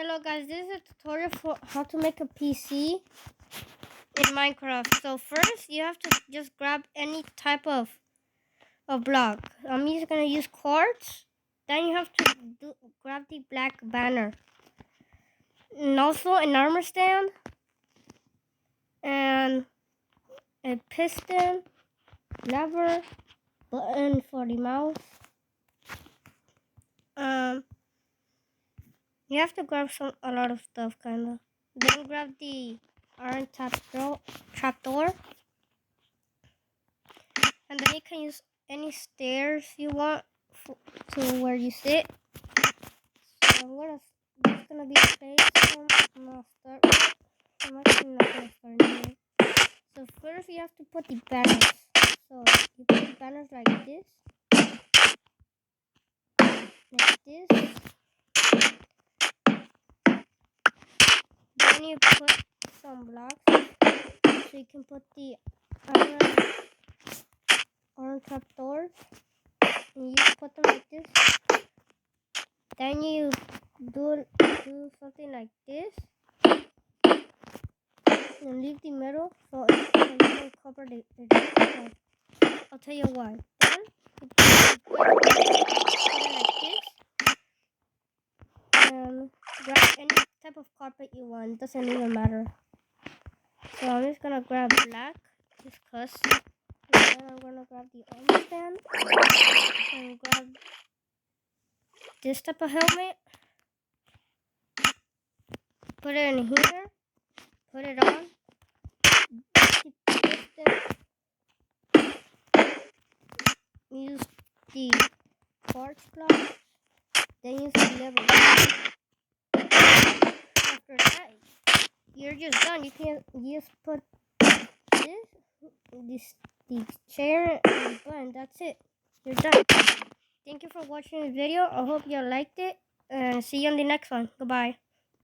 Hello guys, this is a tutorial for how to make a PC in Minecraft. So first you have to just grab any type of block. I'm just gonna use quartz. Then you have to grab the black banner. And also an armor stand. And a piston, lever, button for the mouse. You have to grab a lot of stuff kinda. Then grab the iron trapdoor. And then you can use any stairs you want to where you sit. So there's gonna be a space. So I'm gonna start with. I'm actually not gonna start anyway. So first you have to put the banners. So you put the banners like this. Then you put some blocks. So you can put the iron trapdoors. And you put them like this. Then you do something like this. And leave the middle so it can cover the side. I'll tell you why. Then you put it like this. And grab any type of carpet you want. It doesn't even matter. So I'm just gonna grab black, just cause. And then I'm gonna grab the armor stand. And grab this type of helmet. Put it in here. Put it on. Use the quartz block. Then use the lever. After that, you're just done. You can just put the chair and the button. That's it. You're done. Thank you for watching the video. I hope you liked it. And see you on the next one. Goodbye.